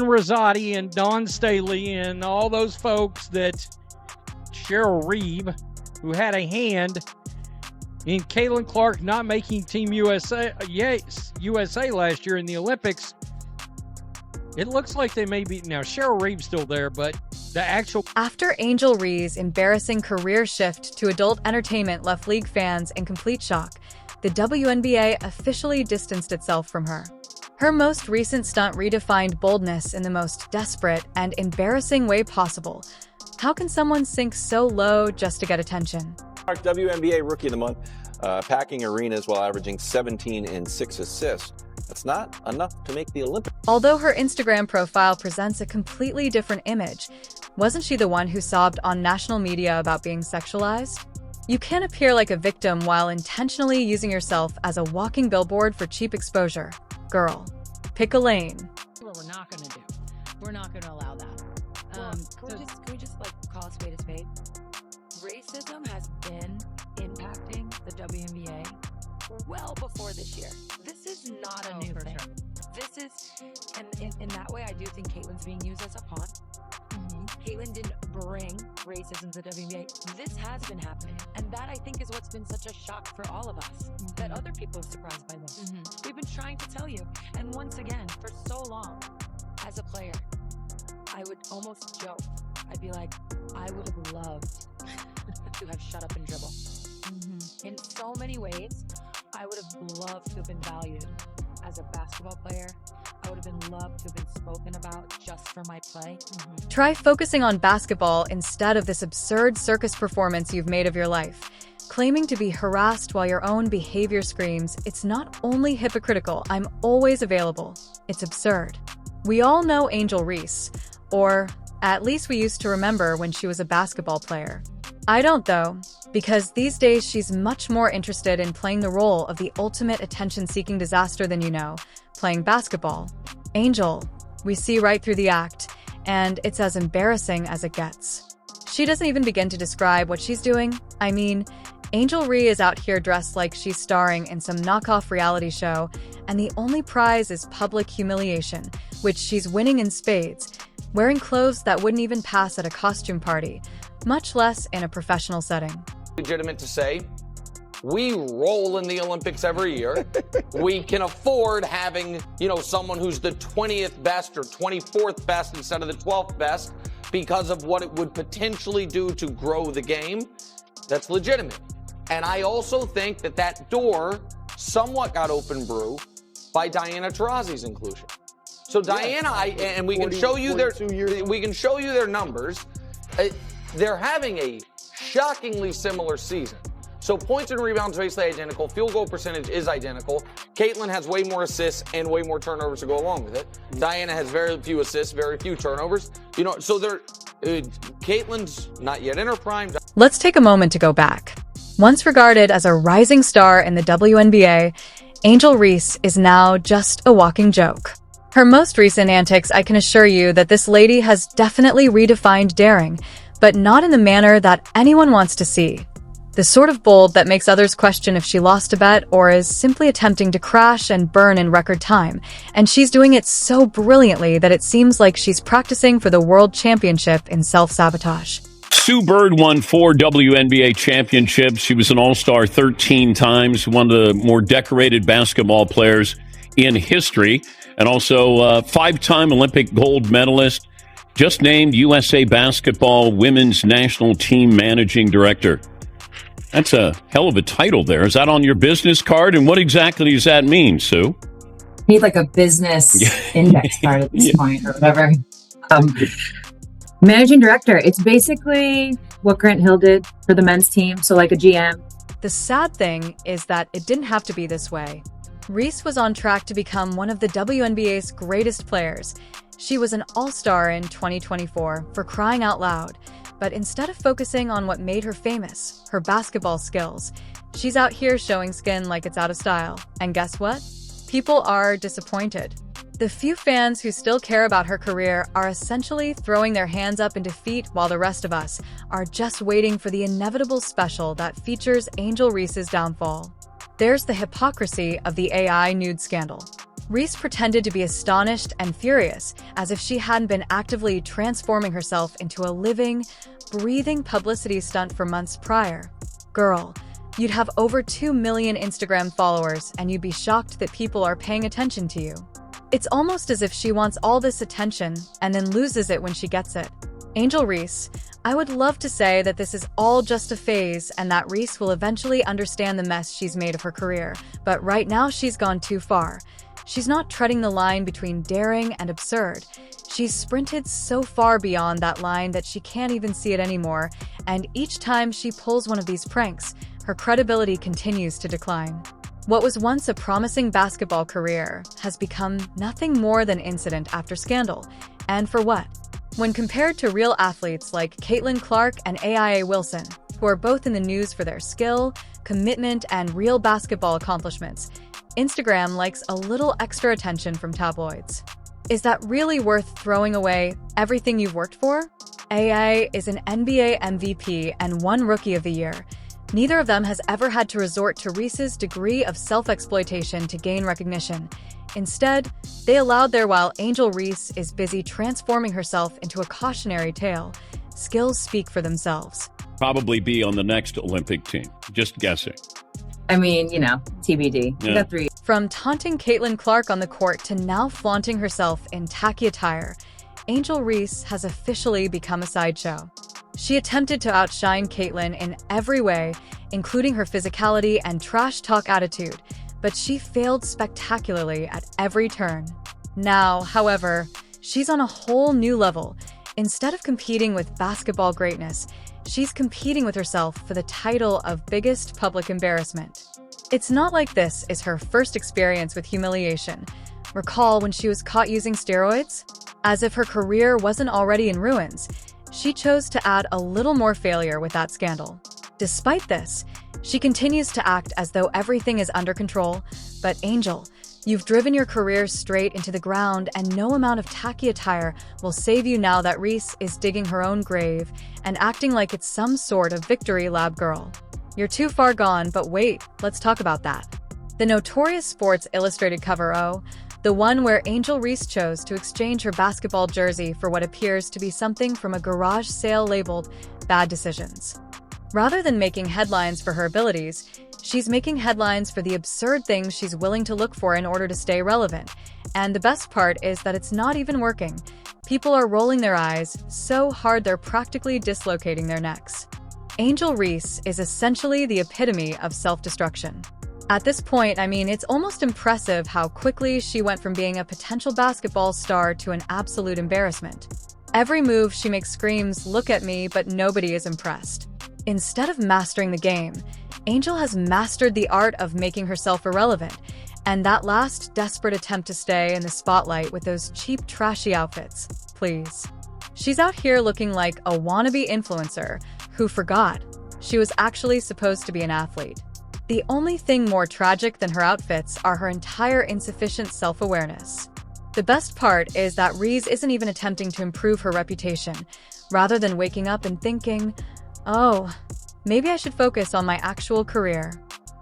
Rosati and Don Staley and all those folks that Cheryl Reeve, who had a hand in Kevin Clarke not making Team USA last year in the Olympics. It looks like they may be now. Cheryl Reeve's still there, but the actual. After Angel Ree's embarrassing career shift to adult entertainment left league fans in complete shock, the WNBA officially distanced itself from her. Her most recent stunt redefined boldness in the most desperate and embarrassing way possible. How can someone sink so low just to get attention? WNBA Rookie of the Month, packing arenas while averaging 17 and 6 assists. That's not enough to make the Olympics. Although her Instagram profile presents a completely different image, wasn't she the one who sobbed on national media about being sexualized? You can't appear like a victim while intentionally using yourself as a walking billboard for cheap exposure. Girl, pick a lane. What we're not going to do. We're not going to allow that. Can we just like call a spade a spade? Racism has been impacting the WNBA well before this year. This is not a new thing. Sure. This is, and in that way, I do think Caitlin's being used as a pawn. Caitlin didn't bring racism to the WNBA. This has been happening, and that I think is what's been such a shock for all of us. That other people are surprised by this. We've been trying to tell you, and once again, for so long, as a player, I would almost joke. I'd be like, I would have loved to have shut up and dribble. In so many ways, I would have loved to have been valued as a basketball player. I would have been loved to have been spoken about just for my play. Try focusing on basketball instead of this absurd circus performance you've made of your life. Claiming to be harassed while your own behavior screams, it's not only hypocritical, I'm always available. It's absurd. We all know Angel Reese, or at least we used to remember when she was a basketball player. I don't though, because these days she's much more interested in playing the role of the ultimate attention-seeking disaster than you know, playing basketball. Angel, we see right through the act, and it's as embarrassing as it gets. She doesn't even begin to describe what she's doing. I mean, Angel Ree is out here dressed like she's starring in some knockoff reality show, and the only prize is public humiliation, which she's winning in spades, wearing clothes that wouldn't even pass at a costume party, much less in a professional setting. Legitimate to say, we roll in the Olympics every year. We can afford having, someone who's the 20th best or 24th best instead of the 12th best because of what it would potentially do to grow the game. That's legitimate. And I also think that door somewhat got open brew by Diana Taurasi's inclusion. So Diana, and we can show you their numbers. They're having a shockingly similar season. So points and rebounds basically identical. Field goal percentage is identical. Caitlin has way more assists and way more turnovers to go along with it. Diana has very few assists, very few turnovers. So Caitlin's not yet in her prime. Let's take a moment to go back. Once regarded as a rising star in the WNBA, Angel Reese is now just a walking joke. Her most recent antics, I can assure you that this lady has definitely redefined daring, but not in the manner that anyone wants to see. The sort of bold that makes others question if she lost a bet or is simply attempting to crash and burn in record time. And she's doing it so brilliantly that it seems like she's practicing for the World Championship in self-sabotage. Sue Bird won 4 WNBA championships. She was an All-Star 13 times, one of the more decorated basketball players in history, and also a 5-time Olympic gold medalist. Just named USA Basketball Women's National Team Managing Director. That's a hell of a title there. Is that on your business card? And what exactly does that mean, Sue? Need like a business index card at this point or whatever. Managing director. It's basically what Grant Hill did for the men's team. So like a GM. The sad thing is that it didn't have to be this way. Reese was on track to become one of the WNBA's greatest players. She was an all-star in 2024 for crying out loud. But instead of focusing on what made her famous, her basketball skills, she's out here showing skin like it's out of style. And guess what? People are disappointed. The few fans who still care about her career are essentially throwing their hands up in defeat while the rest of us are just waiting for the inevitable special that features Angel Reese's downfall. There's the hypocrisy of the AI nude scandal. Reese pretended to be astonished and furious, as if she hadn't been actively transforming herself into a living, breathing publicity stunt for months prior. Girl, you'd have over 2 million Instagram followers, and you'd be shocked that people are paying attention to you. It's almost as if she wants all this attention and then loses it when she gets it. Angel Reese, I would love to say that this is all just a phase and that Reese will eventually understand the mess she's made of her career, but right now she's gone too far. She's not treading the line between daring and absurd. She's sprinted so far beyond that line that she can't even see it anymore, and each time she pulls one of these pranks, her credibility continues to decline. What was once a promising basketball career has become nothing more than incident after scandal. And for what? When compared to real athletes like Kevin Clarke and AIA Wilson, who are both in the news for their skill, commitment, and real basketball accomplishments, Instagram likes a little extra attention from tabloids. Is that really worth throwing away everything you've worked for? AIA is an NBA MVP and won Rookie of the Year. Neither of them has ever had to resort to Reese's degree of self-exploitation to gain recognition. Instead, they allowed there while Angel Reese is busy transforming herself into a cautionary tale. Skills speak for themselves. Probably be on the next Olympic team. Just guessing. I mean, TBD. Yeah. We got 3. From taunting Kevin Clarke on the court to now flaunting herself in tacky attire, Angel Reese has officially become a sideshow. She attempted to outshine Kevin in every way, including her physicality and trash talk attitude, but she failed spectacularly at every turn. Now, however, she's on a whole new level. Instead of competing with basketball greatness, she's competing with herself for the title of biggest public embarrassment. It's not like this is her first experience with humiliation. Recall when she was caught using steroids? As if her career wasn't already in ruins, she chose to add a little more failure with that scandal. Despite this, she continues to act as though everything is under control. But Angel, you've driven your career straight into the ground, and no amount of tacky attire will save you now that Reese is digging her own grave and acting like it's some sort of victory lab girl. You're too far gone, but wait, let's talk about that. The notorious Sports Illustrated cover O, the one where Angel Reese chose to exchange her basketball jersey for what appears to be something from a garage sale labeled Bad Decisions. Rather than making headlines for her abilities, she's making headlines for the absurd things she's willing to look for in order to stay relevant. And the best part is that it's not even working. People are rolling their eyes so hard they're practically dislocating their necks. Angel Reese is essentially the epitome of self-destruction. At this point, it's almost impressive how quickly she went from being a potential basketball star to an absolute embarrassment. Every move she makes screams, "Look at me," but nobody is impressed. Instead of mastering the game, Angel has mastered the art of making herself irrelevant, and that last desperate attempt to stay in the spotlight with those cheap, trashy outfits. Please. She's out here looking like a wannabe influencer who forgot she was actually supposed to be an athlete. The only thing more tragic than her outfits are her entire insufficient self-awareness. The best part is that Reese isn't even attempting to improve her reputation, rather than waking up and thinking, oh, maybe I should focus on my actual career.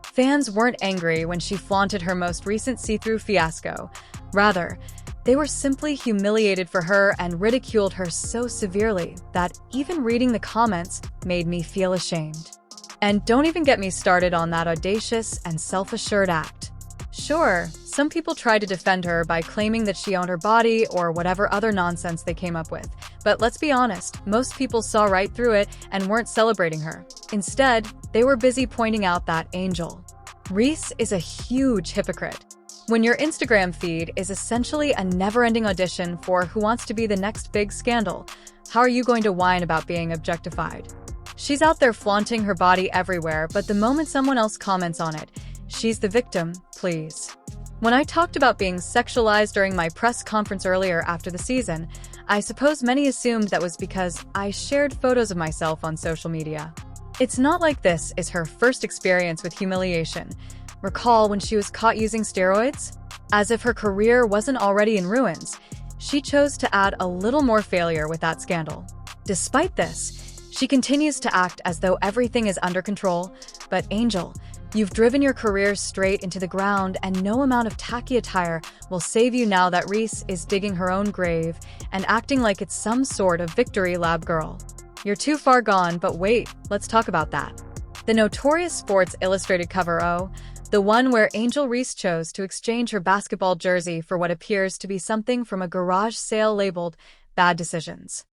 Fans weren't angry when she flaunted her most recent see-through fiasco. Rather, they were simply humiliated for her and ridiculed her so severely that even reading the comments made me feel ashamed. And don't even get me started on that audacious and self-assured act. Sure, some people tried to defend her by claiming that she owned her body or whatever other nonsense they came up with. But let's be honest, most people saw right through it and weren't celebrating her. Instead, they were busy pointing out that Angel Reese is a huge hypocrite. When your Instagram feed is essentially a never-ending audition for who wants to be the next big scandal, how are you going to whine about being objectified? She's out there flaunting her body everywhere, but the moment someone else comments on it, she's the victim, please. When I talked about being sexualized during my press conference earlier after the season, I suppose many assumed that was because I shared photos of myself on social media. It's not like this is her first experience with humiliation. Recall when she was caught using steroids? As if her career wasn't already in ruins, she chose to add a little more failure with that scandal. Despite this, she continues to act as though everything is under control. But Angel, You've driven your career straight into the ground, and no amount of tacky attire will save you now that Reese is digging her own grave and acting like it's some sort of victory lab girl. You're too far gone, but wait, let's talk about that. The notorious Sports Illustrated cover O, the one where Angel Reese chose to exchange her basketball jersey for what appears to be something from a garage sale labeled Bad Decisions.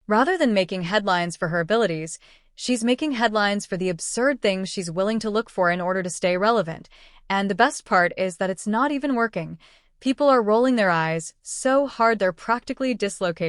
Rather than making headlines for her abilities, she's making headlines for the absurd things she's willing to look for in order to stay relevant. And the best part is that it's not even working. People are rolling their eyes so hard they're practically dislocated.